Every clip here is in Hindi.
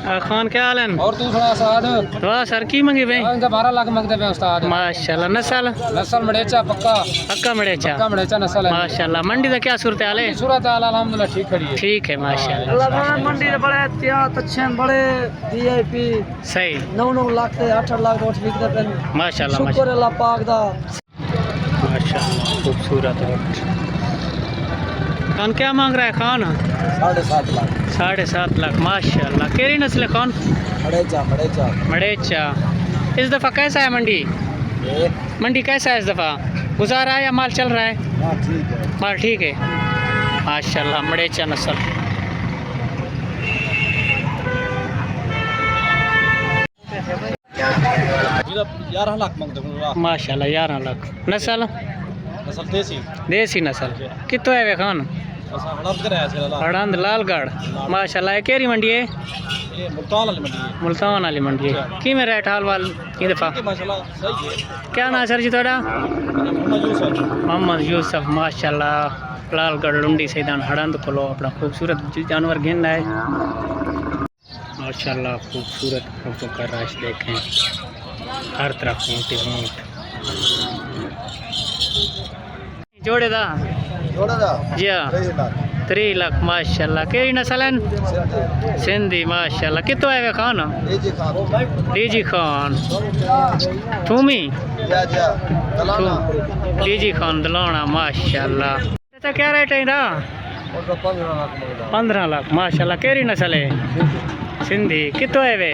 खान क्या हाल है? और तू सुना उस्ताद? वाह सर की मंगी भाई? 12 लाख मंगते पे उस्ताद। माशाल्लाह। नस्ल मड़ेचा पक्का मड़ेचा नस्ल है। माशाल्लाह। मंडी का क्या सूरत हाल है? सूरत हाल अल्हम्दुलिल्लाह ठीक खड़ी है। ठीक है माशाल्लाह। मंडी बड़े एहतियात अच्छे बड़े वीआईपी सही 9 लाख से 8 लाख वोट बिकते पे माशाल्लाह। शुक्र अल्लाह पाक दा माशाल्लाह खूबसूरत वोट। खान क्या मांग रहा है? खान 7.5 लाख 7.5 लाख माशाल्लाह। केरी नस्ल है खान? मड़ेचा। इस दफ़ा कैसा है मंडी? मंडी कैसा है इस दफ़ा? गुजारा है या माल चल रहा है? माल ठीक है माशाल्लाह। मड़ेचा नस्ल माशाल्लाह। 11 लाख। नस्ल देसी नस्ल कितो है वे खान? हड़ंद लालगढ़ माशाल्लाह। ये केरी मंडी है? मुल्तान वाली मंडी है। कि में रेट हाल वाल ये दफ़ा? क्या नाम सर जी थोड़ा? मोहम्मद यूसुफ माशाल्लाह। लालगढ़ लुंडी सैदान हड़ंद को अपना खूबसूरत जानवर गिन है माशाल्लाह। खूबसूरत फोटो का राश देखें, हर तरफ ऊँट ही ऊँट। जोड़े दा जी हाँ 3 लाख माशाल्लाह। केरी नस्ल है? सिंधी माशाल्लाह। कितो है वे खान? डीजी खान थूमी डीजी खान दलाना माशाल्लाह। अच्छा क्या रेट है इधर? 15 लाख माशाल्लाह। केरी नस्ल है? सिंधी। कितो है वे?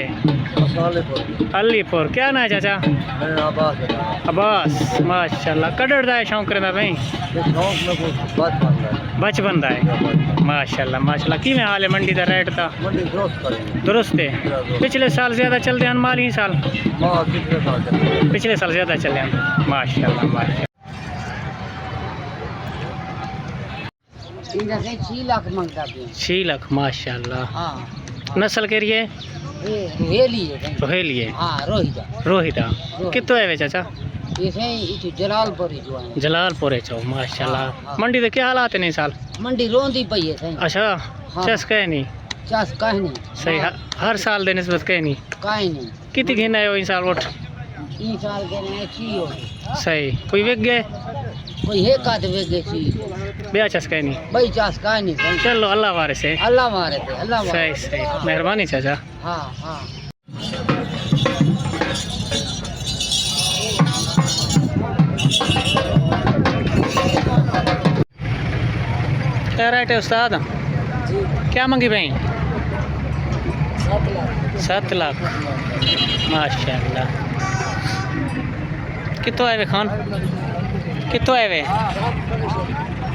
अलीपुर। क्या ना है चाचा? अब्बास माशाल्लाह। कड़ड़ दा है शौक करदा भाई? बचपन दा है माशाल्लाह माशाल्लाह। कि में हाल है मंडी दा रेट दा? दुरुस्त है। पिछले साल ज़्यादा चलते हैं माल ही साल? पिछले साल ज़्यादा चले हैं माशाल्लाह माशाल्लाह। 6 लाख माशाल्लाह। नस्ल के लिए रोहेली है? रोहिता। कितो है वे चाचा? जलालपुर है चो माशाल्लाह। मंडी के क्या हालात है नहीं साल? मंडी रोंदी पई है। अच्छा चस कह नहीं सही हर साल दे निस्बत कह नहीं कितनी घिन है इन साल वोट? सही कोई वेग गए कोई है का वेग गए बेचा चस कह नहीं भाई चास का नहीं। चलो अल्लाह वारे से अल्लाह मारे थे अल्लाह सही सही मेहरबानी चाचा। हाँ हाँ 'क्या रेट है उस्ताद? क्या मंगी भाई? 7 लाख माशाल्लाह। कितो है वे खान? कितो है वे?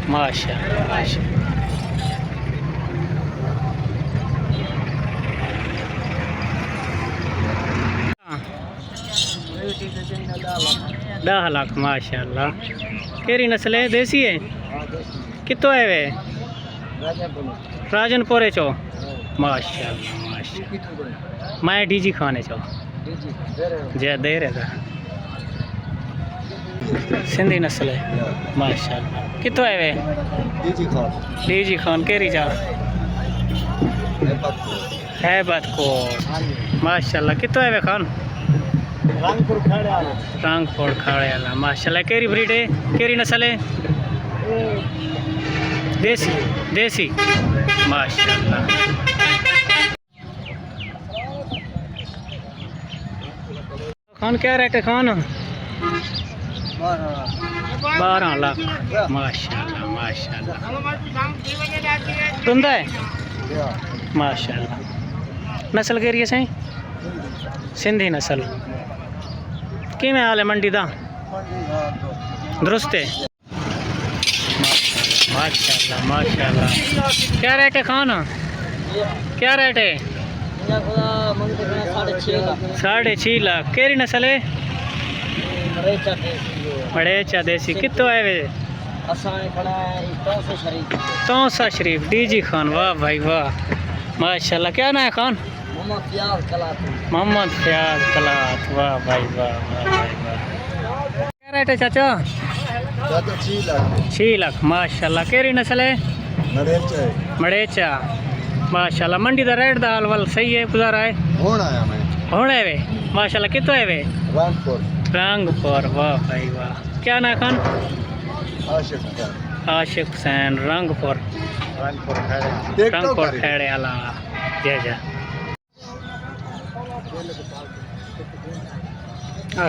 माशाल्लाह माशाल्लाह। 10 लाख माशाल्लाह। केरी नस्ल है? देसी है? कितो है वे? राजनपुर है चो माशाल्लाह माशाल्लाह। मैं डीजी खाने चो जय दे रहा सिंधी नस्ल है माशाल्लाह। कितो है वे? डीजी खान केरी जा हैबत को माशाल्लाह। कितो है वे खान? रंगपुर खाड़े वाला माशाल्लाह। केरी ब्रीड है? केरी नस्ल है? देसी माशाल्लाह। खान क्या रेट है खान? 12 लाख माशाल्लाह माशाल्लाह। टुंदा है माशाल्लाह। नस्ल के लिए सही सिंधी नस्ल। कि में हाल है मंडी दा? दुरुस्त है माशाल्लाह माशाल्लाह। क्या रेट है खान? क्या रेट है? 6.5 लाख। केरी नस्ल है? मड़ेचा देसी। कितो है वे? तौसा शरीफ डीजी खान। वाह भाई वाह माशाल्लाह। क्या ना है खान? मोहम्मद फयाज कलात। वाह भाई वाह वाह भाई वाह। क्या रेट है चाचा? 6 लाख माशाल्लाह। केरी नस्ल है? मड़ेचा माशाल्लाह मंडी दा रेट दा हाल वाल सही है गुजारा है ਹੁਣ ਆਇਆ ਮੈਂ होने वे माशाल्लाह कितो है वे ਰਾਮਪੁਰ रंगपुर वाह भाई वाह क्या ना खान ਆਸ਼ਿਕ आशिक हुसैन रंगपुर ਰਾਮਪੁਰ ਹੈ रंगपुर खेड़े वाला जय जय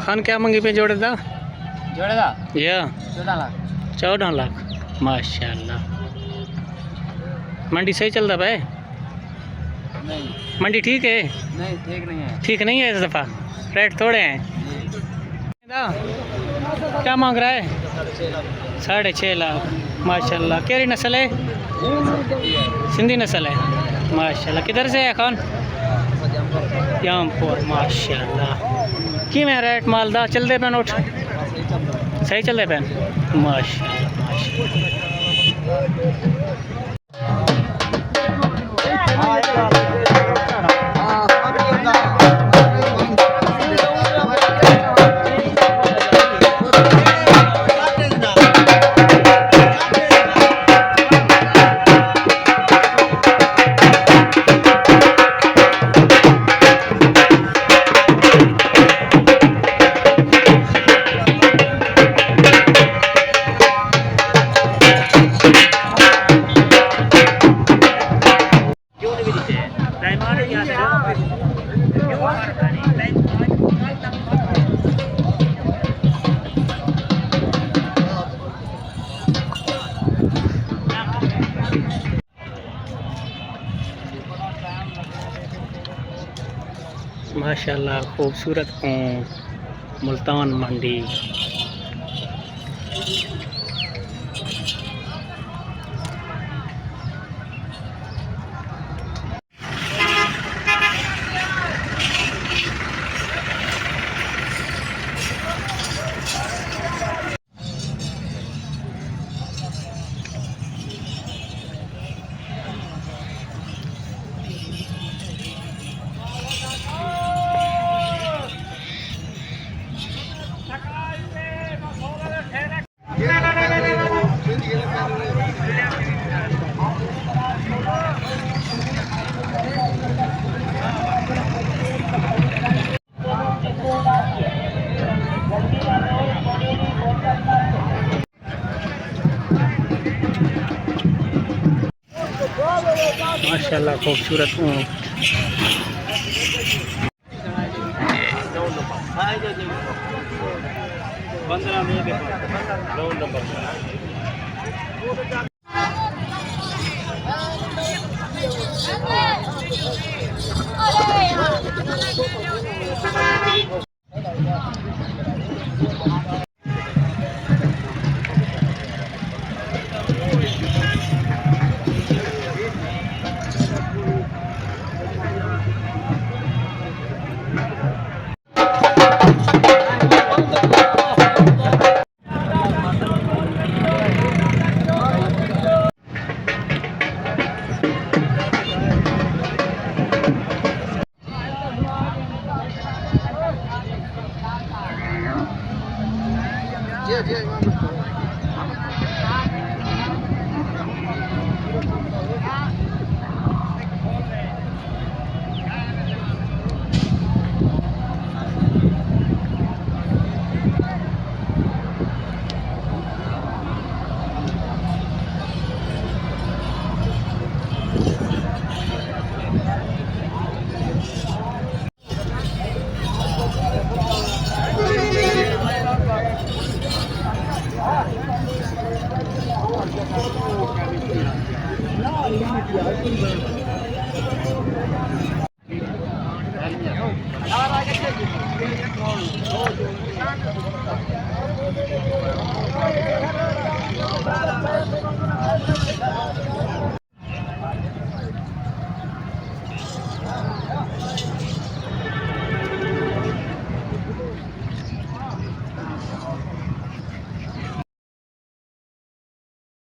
खान क्या मंगी पे जोड़े दा जोड़े दा या 14 लाख 14 लाख माशाल्लाह मंडी सही चलता भाई नहीं मंडी ठीक है नहीं ठीक नहीं है ठीक नहीं है इस दफ़ा रेट थोड़े हैं क्या मांग रहा है 6.5 लाख माशाल्लाह केरी नस्ल है सिंधी नस्ल है माशाल्लाह किधर से है कौन यमपुर माशाल्लाह कि मैं रेट मालदा चलते पैन उठ सही चलते पैन माशाल्लाह माशाल्लाह खूबसूरत ऊँट मुल्तान मंडी माशाल्लाह खूबसूरत ऊँट